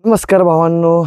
नमस्कार भावांनो.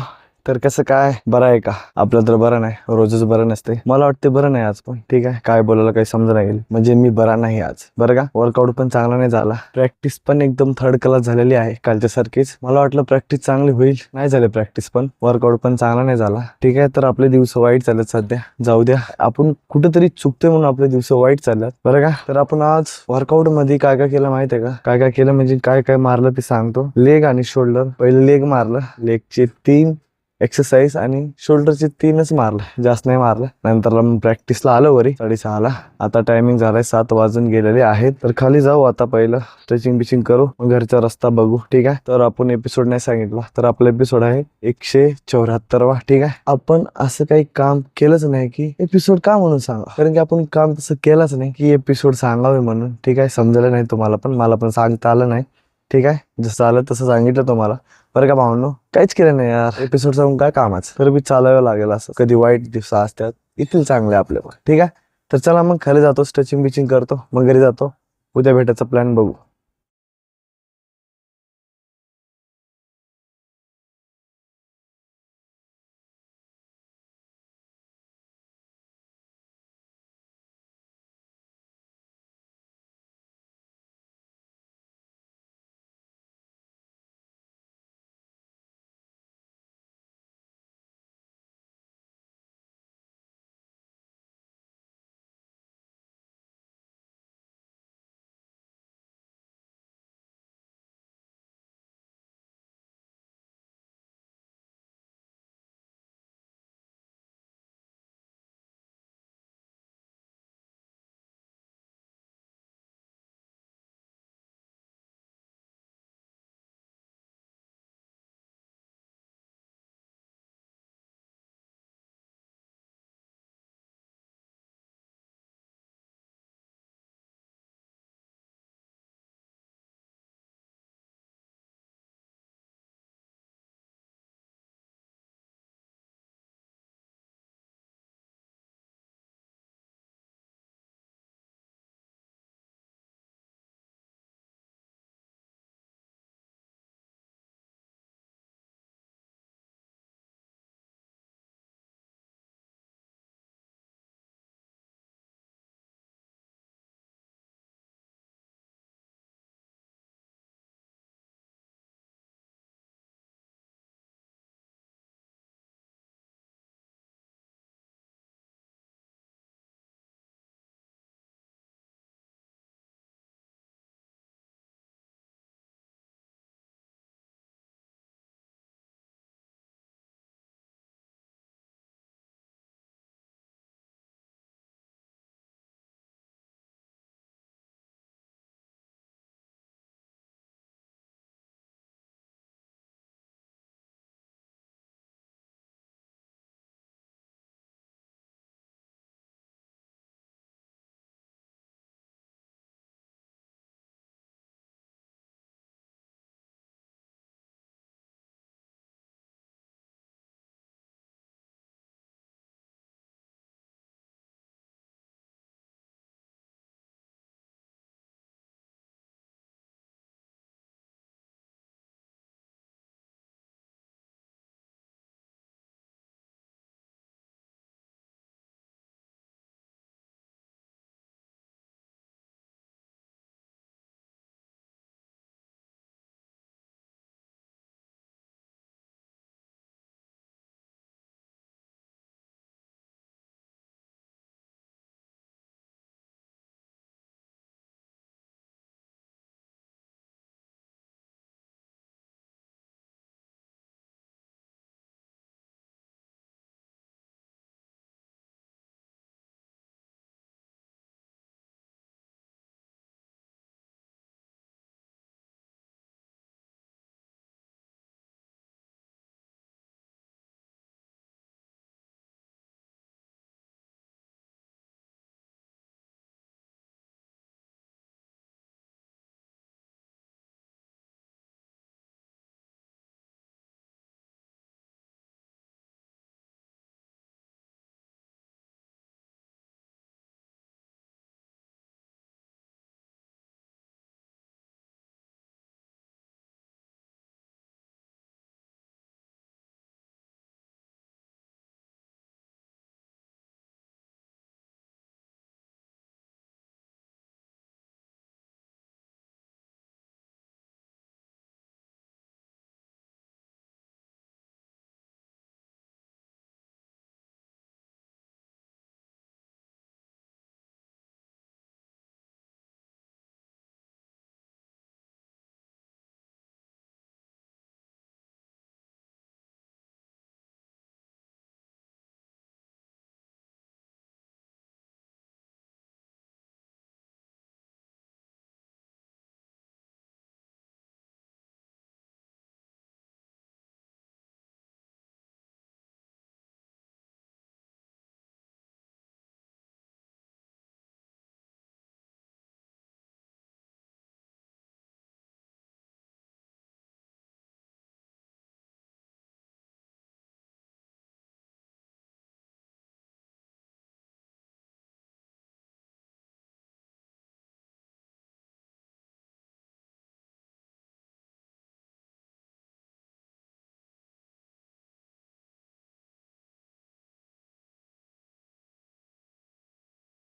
तर कसं काय, बरं आहे का? आपलं तर बरं नाही, रोजच बरं नसते. मला वाटते बरं नाही आज पण. ठीक आहे, काय बोलायला काही समजा नाही गेलं. म्हणजे मी बरा नाही आज, बरं का? वर्कआउट पण चांगला नाही झाला, प्रॅक्टिस पण एकदम थर्ड क्लास झालेली आहे कालच्या सारखीच. मला वाटलं प्रॅक्टिस चांगली होईल, नाही झाली प्रॅक्टिस पण, वर्कआउट पण चांगला नाही झाला. ठीक आहे, तर आपले दिवस वाईट चालत सध्या. जाऊ द्या, आपण कुठेतरी चुकतोय म्हणून आपले दिवस वाईट चालत, बरं का? तर आपण आज वर्कआउट मध्ये काय काय केलं माहितीये का? काय काय केलं म्हणजे काय काय मारलं ते सांगतो. लेग आणि शोल्डर. पहिले लेग मारलं, लेगचे 3 एक्सरसाइज आणि शोल्डरचे 3च मारलं, जास्त नाही मारलं. नंतर प्रॅक्टिसला आलो वरी 6:30ला. आता टायमिंग झालाय 7 वाजून गेलेले आहेत. तर खाली जाऊ आता, पहिलं स्ट्रेचिंग बिचिंग करू, मग घरचा रस्ता बघू. ठीक आहे, तर आपण एपिसोड नाही सांगितला, तर आपला एपिसोड आहे 174वा. ठीक आहे, आपण असं काही काम केलंच नाही की एपिसोड का म्हणून सांगा, कारण की आपण काम तसं केलंच नाही की एपिसोड सांगावे म्हणून. ठीक आहे, समजलं नाही तुम्हाला पण, मला पण सांगता आलं नाही. ठीक आहे, जसं आलं तसं सांगितलं तुम्हाला, बरं का भावांनो? काहीच केलं नाही यार, एपिसोड सांगून काय कामाचं? तर बी चालावं लागेल असं. कधी वाईट दिवस असतात, येथील चांगले आपल्यावर. ठीक आहे, तर चला मग खाली जातो, स्ट्रेचिंग बिचिंग करतो, मग घरी जातो. उद्या भेटायचा प्लॅन बघू.